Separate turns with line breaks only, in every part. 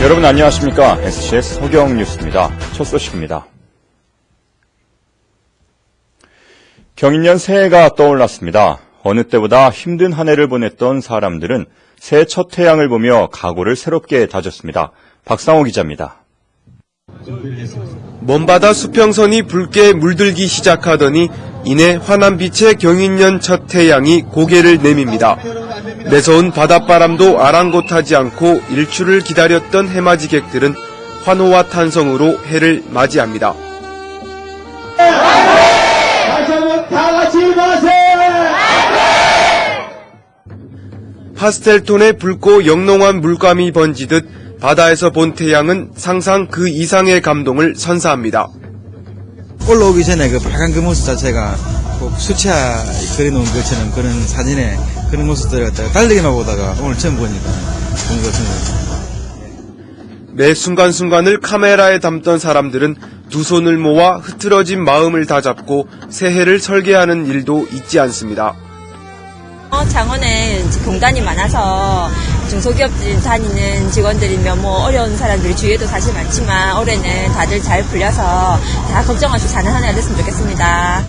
여러분 안녕하십니까? SBS 서경 뉴스입니다. 첫 소식입니다. 경인년 새해가 떠올랐습니다. 어느 때보다 힘든 한 해를 보냈던 사람들은 새해 첫 태양을 보며 각오를 새롭게 다졌습니다. 박상호 기자입니다.
먼바다 수평선이 붉게 물들기 시작하더니 이내 환한 빛의 경인년 첫 태양이 고개를 내밉니다. 매서운 바닷바람도 아랑곳하지 않고 일출을 기다렸던 해맞이객들은 환호와 탄성으로 해를 맞이합니다. 파스텔톤의 붉고 영롱한 물감이 번지듯 바다에서 본 태양은 상상 그 이상의 감동을 선사합니다.
올라오기 전에 그 빨간 그 모습 자체가 꼭 수채화 그려놓은 것처럼 그런 사진에 그런 모습들을 갖다가 달리기만 보다가 오늘 처음 보니까 그런 것 같습니다.
매 순간순간을 카메라에 담던 사람들은 두 손을 모아 흐트러진 마음을 다잡고 새해를 설계하는 일도 잊지 않습니다.
창원에 공단이 많아서 중소기업 다니는 직원들이면 어려운 사람들이 주위에도 사실 많지만 올해는 다들 잘 풀려서 다 걱정 없이 사는 한 해가 됐으면 좋겠습니다.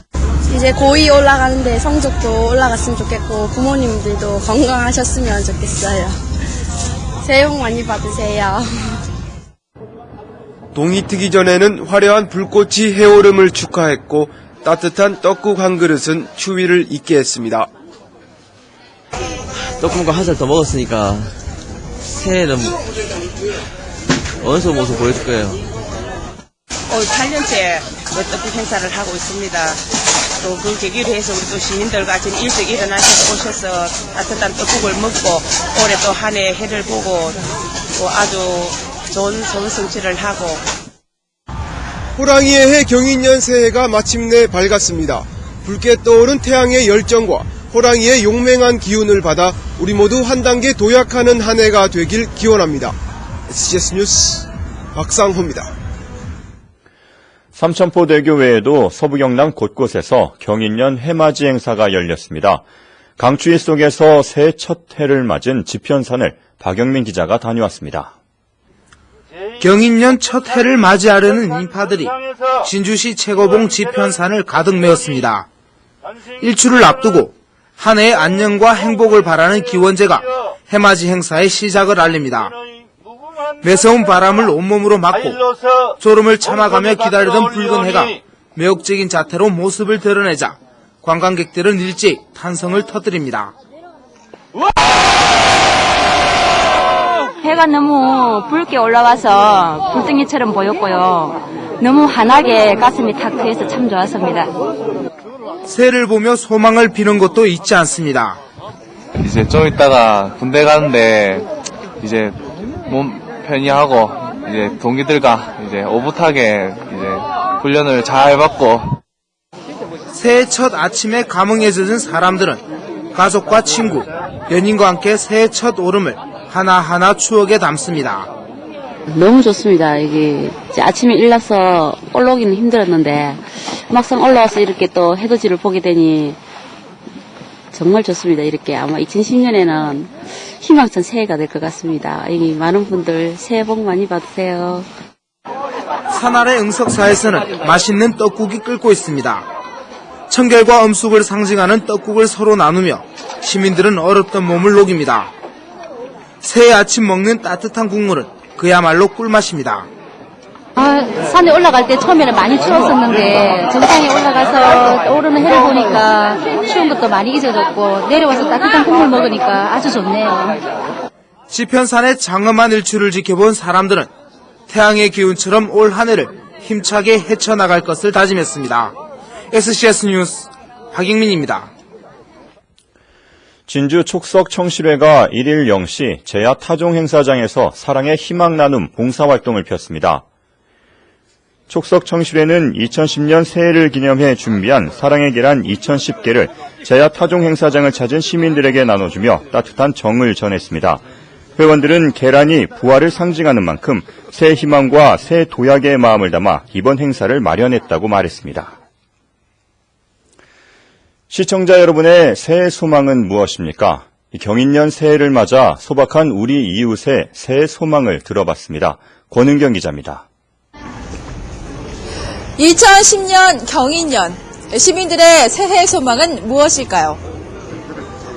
이제 고2 올라가는데 성적도 올라갔으면 좋겠고 부모님들도 건강하셨으면 좋겠어요. 새해 복 많이 받으세요.
동이 트기 전에는 화려한 불꽃이 해오름을 축하했고 따뜻한 떡국 한 그릇은 추위를 잊게 했습니다.
떡국과 한 살 더 먹었으니까 새해는 어느 정도 모습 보여줄 거예요.
8년째 떡국 행사를 하고 있습니다. 또 그 계기로 해서 우리 또 시민들과 지금 일찍 일어나셔서 오셔서 따뜻한 떡국을 먹고 올해 또 한 해 해를 보고 또 아주 좋은 성취를 하고.
호랑이의 해 경인년 새해가 마침내 밝았습니다. 붉게 떠오른 태양의 열정과 호랑이의 용맹한 기운을 받아 우리 모두 한 단계 도약하는 한 해가 되길 기원합니다. SBS 뉴스 박상호입니다.
삼천포대교 외에도 서부 경남 곳곳에서 경인년 해맞이 행사가 열렸습니다. 강추위 속에서 새해 첫 해를 맞은 지편산을 박영민 기자가 다녀왔습니다.
경인년 첫 해를 맞이하려는 인파들이 진주시 최고봉 지편산을 가득 메웠습니다. 일출을 앞두고 한 해의 안녕과 행복을 바라는 기원제가 해맞이 행사의 시작을 알립니다. 매서운 바람을 온몸으로 맞고 졸음을 참아가며 기다리던 붉은 해가 매혹적인 자태로 모습을 드러내자 관광객들은 일제히 탄성을 터뜨립니다.
해가 너무 붉게 올라와서 불덩이처럼 보였고요. 너무 환하게 가슴이 탁 트여서 참 좋았습니다.
새를 보며 소망을 비는 것도 잊지 않습니다.
이제 좀 있다가 군대 가는데 이제 몸 편히 하고 이제 동기들과 이제 오붓하게 이제 훈련을 잘 받고
새해 첫 아침에 감흥에 젖은 사람들은 가족과 친구, 연인과 함께 새해 첫 오름을 하나하나 추억에 담습니다.
너무 좋습니다. 이게 아침에 일어나서 올라오기는 힘들었는데 막상 올라와서 이렇게 또 해돋이를 보게 되니 정말 좋습니다. 이렇게 아마 2010년에는 희망찬 새해가 될 것 같습니다. 많은 분들 새해 복 많이 받으세요.
산 아래 응석사에서는 맛있는 떡국이 끓고 있습니다. 청결과 엄숙을 상징하는 떡국을 서로 나누며 시민들은 얼었던 몸을 녹입니다. 새해 아침 먹는 따뜻한 국물은 그야말로 꿀맛입니다.
산에 올라갈 때 처음에는 많이 추웠었는데 정상에 올라가서 오르는 해를 보니까 추운 것도 많이 잊어졌고 내려와서 따뜻한 국물 먹으니까 아주 좋네요.
지편산의 장엄한 일출을 지켜본 사람들은 태양의 기운처럼 올 한 해를 힘차게 헤쳐나갈 것을 다짐했습니다. SBS 뉴스 박익민입니다.
진주 촉석 청실회가 1일 0시 제야 타종 행사장에서 사랑의 희망 나눔 봉사활동을 폈습니다. 촉석 청실회는 2010년 새해를 기념해 준비한 사랑의 계란 2010개를 제야 타종 행사장을 찾은 시민들에게 나눠주며 따뜻한 정을 전했습니다. 회원들은 계란이 부활을 상징하는 만큼 새 희망과 새 도약의 마음을 담아 이번 행사를 마련했다고 말했습니다. 시청자 여러분의 새해 소망은 무엇입니까? 경인년 새해를 맞아 소박한 우리 이웃의 새해 소망을 들어봤습니다. 권은경 기자입니다.
2010년 경인년, 시민들의 새해 소망은 무엇일까요?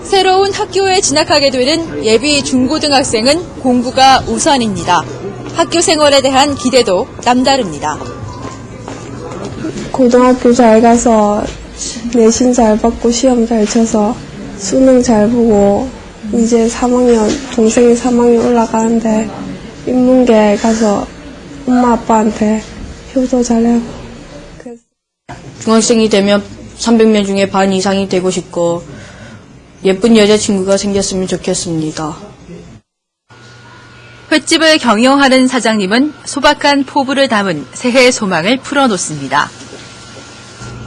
새로운 학교에 진학하게 되는 예비 중고등학생은 공부가 우선입니다. 학교 생활에 대한 기대도 남다릅니다.
고등학교 잘 가서 내신 잘 받고 시험 잘 쳐서 수능 잘 보고 이제 3학년, 동생이 3학년 올라가는데 인문계 가서 엄마 아빠한테 효도 잘하고.
중학생이 되면 300명 중에 반 이상이 되고 싶고 예쁜 여자친구가 생겼으면 좋겠습니다.
횟집을 경영하는 사장님은 소박한 포부를 담은 새해 소망을 풀어놓습니다.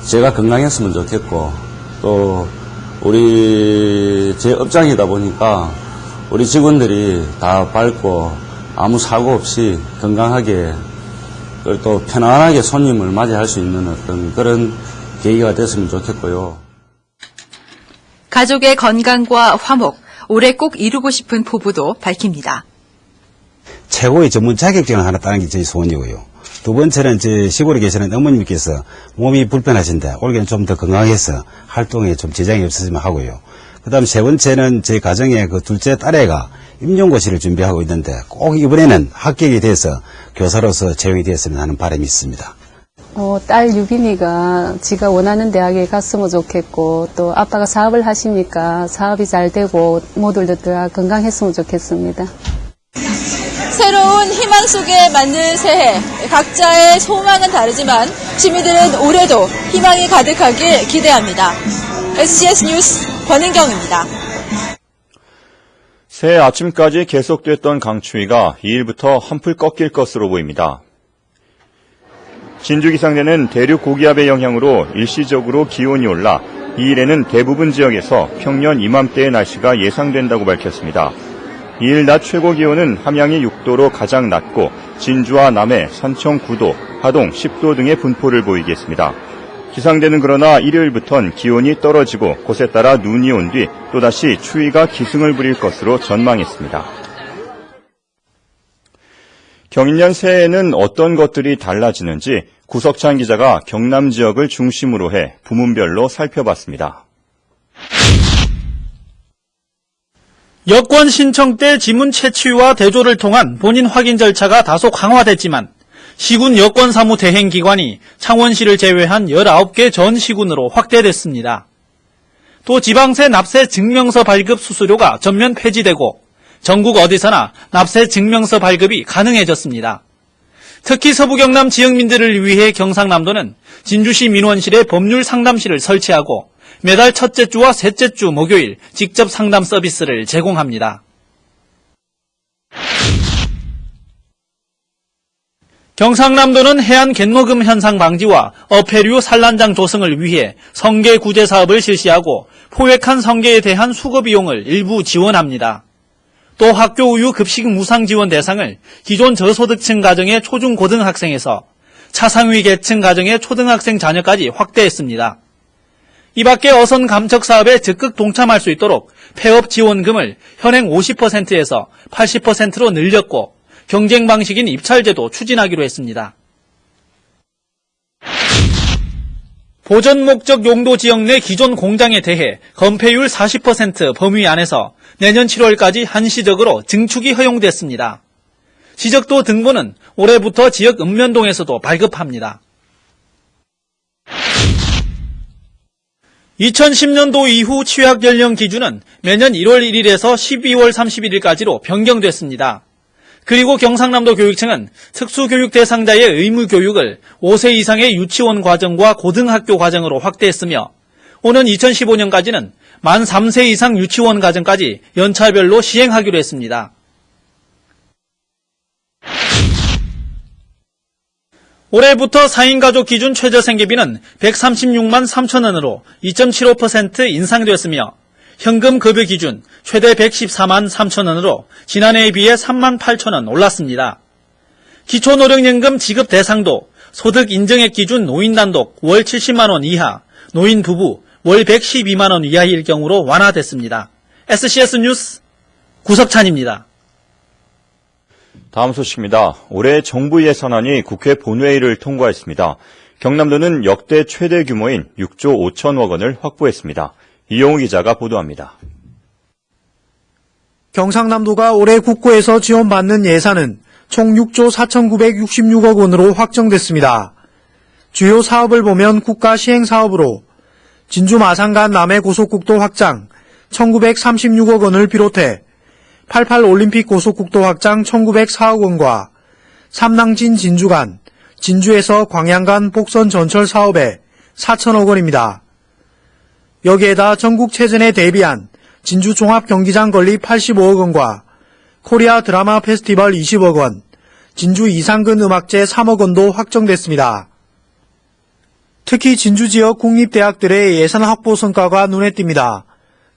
제가 건강했으면 좋겠고 또 우리 제 업장이다 보니까 우리 직원들이 다 밝고 아무 사고 없이 건강하게 그리고 또 편안하게 손님을 맞이할 수 있는 어떤 그런 계기가 됐으면 좋겠고요.
가족의 건강과 화목, 올해 꼭 이루고 싶은 포부도 밝힙니다.
최고의 전문 자격증을 하나 따는 게 제 소원이고요. 두 번째는 제 시골에 계시는 어머님께서 몸이 불편하신데 올해는 좀 더 건강해서 활동에 좀 지장이 없었으면 하고요. 그다음 세 번째는 제 가정의 그 둘째 딸애가 임용고시를 준비하고 있는데 꼭 이번에는 합격이 돼서 교사로서 채용이 되었으면 하는 바람이 있습니다.
딸 유빈이가 지가 원하는 대학에 갔으면 좋겠고 또 아빠가 사업을 하시니까 사업이 잘 되고 모두들 다 건강했으면 좋겠습니다.
새로운 희망 속에 맞는 새해, 각자의 소망은 다르지만 시민들은 올해도 희망이 가득하길 기대합니다. SCS 뉴스 권은경입니다.
새해 아침까지 계속됐던 강추위가 2일부터 한풀 꺾일 것으로 보입니다. 진주기상대는 대륙 고기압의 영향으로 일시적으로 기온이 올라 2일에는 대부분 지역에서 평년 이맘때의 날씨가 예상된다고 밝혔습니다. 2일 낮 최고 기온은 함양이 6도로 가장 낮고 진주와 남해, 산청 9도, 하동 10도 등의 분포를 보이겠습니다. 기상대는 그러나 일요일부턴 기온이 떨어지고 곳에 따라 눈이 온 뒤 또다시 추위가 기승을 부릴 것으로 전망했습니다. 경인년 새해에는 어떤 것들이 달라지는지 구석찬 기자가 경남 지역을 중심으로 해 부문별로 살펴봤습니다.
여권 신청 때 지문 채취와 대조를 통한 본인 확인 절차가 다소 강화됐지만 시군 여권사무 대행기관이 창원시를 제외한 19개 전 시군으로 확대됐습니다. 또 지방세 납세 증명서 발급 수수료가 전면 폐지되고 전국 어디서나 납세 증명서 발급이 가능해졌습니다. 특히 서부 경남 지역민들을 위해 경상남도는 진주시 민원실에 법률 상담실을 설치하고 매달 첫째 주와 셋째 주 목요일 직접 상담 서비스를 제공합니다. 경상남도는 해안 갯노금 현상 방지와 어패류 산란장 조성을 위해 성게 구제 사업을 실시하고 포획한 성게에 대한 수거 비용을 일부 지원합니다. 또 학교 우유 급식 무상 지원 대상을 기존 저소득층 가정의 초중고등학생에서 차상위 계층 가정의 초등학생 자녀까지 확대했습니다. 이 밖에 어선 감척 사업에 적극 동참할 수 있도록 폐업 지원금을 현행 50%에서 80%로 늘렸고 경쟁 방식인 입찰제도 추진하기로 했습니다. 보전 목적 용도 지역 내 기존 공장에 대해 건폐율 40% 범위 안에서 내년 7월까지 한시적으로 증축이 허용됐습니다. 지적도 등본은 올해부터 지역 읍면동에서도 발급합니다. 2010년도 이후 취약 연령 기준은 매년 1월 1일에서 12월 31일까지로 변경됐습니다. 그리고 경상남도 교육청은 특수교육 대상자의 의무 교육을 5세 이상의 유치원 과정과 고등학교 과정으로 확대했으며 오는 2015년까지는 만 3세 이상 유치원 과정까지 연차별로 시행하기로 했습니다. 올해부터 4인 가족 기준 최저생계비는 136만 3천 원으로 2.75% 인상되었으며 현금 급여 기준 최대 114만 3천 원으로 지난해에 비해 3만 8천 원 올랐습니다. 기초노령연금 지급 대상도 소득 인정액 기준 노인 단독 월 70만 원 이하, 노인 부부 월 112만 원 이하일 경우로 완화됐습니다. SCS 뉴스 구석찬입니다.
다음 소식입니다. 올해 정부 예산안이 국회 본회의를 통과했습니다. 경남도는 역대 최대 규모인 6조 5천억 원을 확보했습니다. 이용우 기자가 보도합니다.
경상남도가 올해 국고에서 지원받는 예산은 총 6조 4,966억 원으로 확정됐습니다. 주요 사업을 보면 국가 시행사업으로 진주 마산간 남해 고속국도 확장 1,936억 원을 비롯해 88 올림픽 고속국도 확장 1,904억 원과 삼낭진 진주간, 진주에서 광양간 복선 전철 사업에 4천억 원입니다. 여기에다 전국체전에 대비한 진주 종합경기장 건립 85억 원과 코리아 드라마 페스티벌 20억 원, 진주 이상근 음악제 3억 원도 확정됐습니다. 특히 진주 지역 국립대학들의 예산 확보 성과가 눈에 띕니다.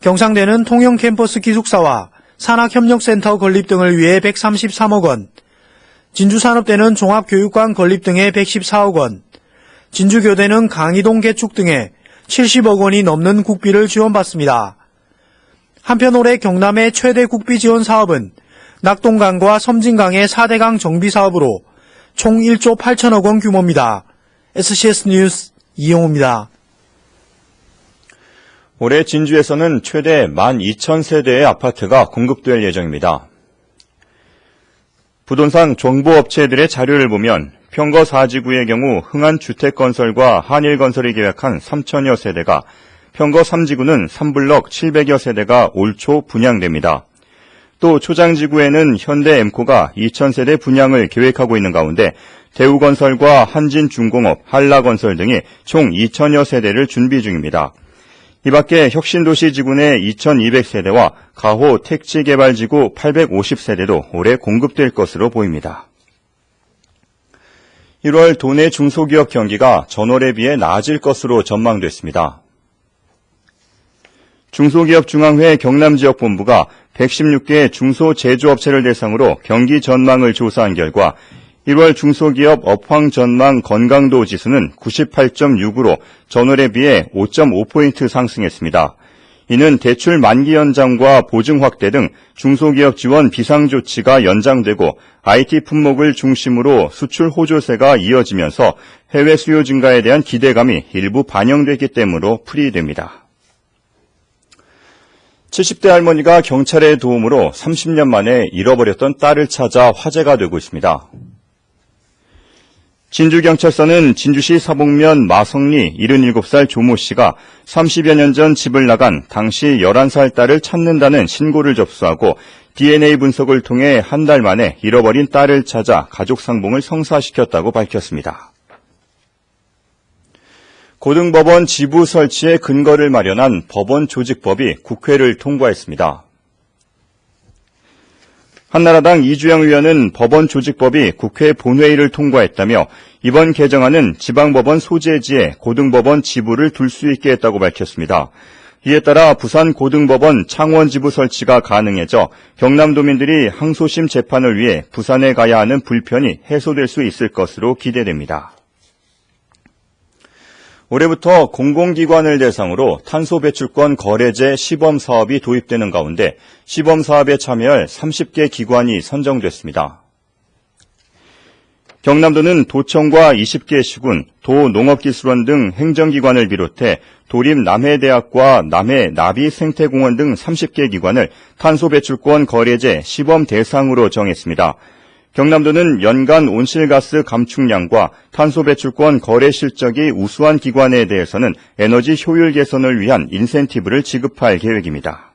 경상대는 통영 캠퍼스 기숙사와 산학협력센터 건립 등을 위해 133억 원, 진주산업대는 종합교육관 건립 등에 114억 원, 진주교대는 강이동 개축 등에 70억 원이 넘는 국비를 지원받습니다. 한편 올해 경남의 최대 국비 지원 사업은 낙동강과 섬진강의 4대강 정비 사업으로 총 1조 8천억 원 규모입니다. SCS 뉴스 이용우입니다.
올해 진주에서는 최대 12,000세대의 아파트가 공급될 예정입니다. 부동산 정보업체들의 자료를 보면 평거 4지구의 경우 흥한주택건설과 한일건설이 계획한 3천여 세대가, 평거 3지구는 3블럭 700여 세대가 올 초 분양됩니다. 또 초장지구에는 현대엠코가 2,000세대 분양을 계획하고 있는 가운데 대우건설과 한진중공업, 한라건설 등이 총 2,000여 세대를 준비 중입니다. 이 밖에 혁신도시지구 내 2,200세대와 가호 택지개발지구 850세대도 올해 공급될 것으로 보입니다. 1월 도내 중소기업 경기가 전월에 비해 나아질 것으로 전망됐습니다. 중소기업 중앙회 경남지역본부가 116개 중소제조업체를 대상으로 경기 전망을 조사한 결과 1월 중소기업 업황 전망 건강도 지수는 98.6으로 전월에 비해 5.5포인트 상승했습니다. 이는 대출 만기 연장과 보증 확대 등 중소기업 지원 비상조치가 연장되고 IT 품목을 중심으로 수출 호조세가 이어지면서 해외 수요 증가에 대한 기대감이 일부 반영됐기 때문으로 풀이됩니다. 70대 할머니가 경찰의 도움으로 30년 만에 잃어버렸던 딸을 찾아 화제가 되고 있습니다. 진주경찰서는 진주시 사복면 마성리 77살 조모 씨가 30여 년 전 집을 나간 당시 11살 딸을 찾는다는 신고를 접수하고 DNA 분석을 통해 한 달 만에 잃어버린 딸을 찾아 가족 상봉을 성사시켰다고 밝혔습니다. 고등법원 지부 설치에 근거를 마련한 법원 조직법이 국회를 통과했습니다. 한나라당 이주영 의원은 법원 조직법이 국회 본회의를 통과했다며 이번 개정안은 지방법원 소재지에 고등법원 지부를 둘 수 있게 했다고 밝혔습니다. 이에 따라 부산 고등법원 창원 지부 설치가 가능해져 경남도민들이 항소심 재판을 위해 부산에 가야 하는 불편이 해소될 수 있을 것으로 기대됩니다. 올해부터 공공기관을 대상으로 탄소 배출권 거래제 시범 사업이 도입되는 가운데 시범 사업에 참여할 30개 기관이 선정됐습니다. 경남도는 도청과 20개 시군, 도농업기술원 등 행정기관을 비롯해 도립 남해대학과 남해 나비생태공원 등 30개 기관을 탄소 배출권 거래제 시범 대상으로 정했습니다. 경남도는 연간 온실가스 감축량과 탄소 배출권 거래 실적이 우수한 기관에 대해서는 에너지 효율 개선을 위한 인센티브를 지급할 계획입니다.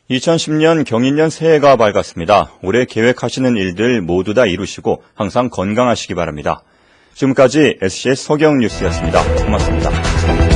(2010년) 경인년 새해가 밝았습니다. 올해 계획하시는 일들 모두 다 이루시고 항상 건강하시기 바랍니다. 지금까지 SCS 서경 뉴스였습니다. 고맙습니다.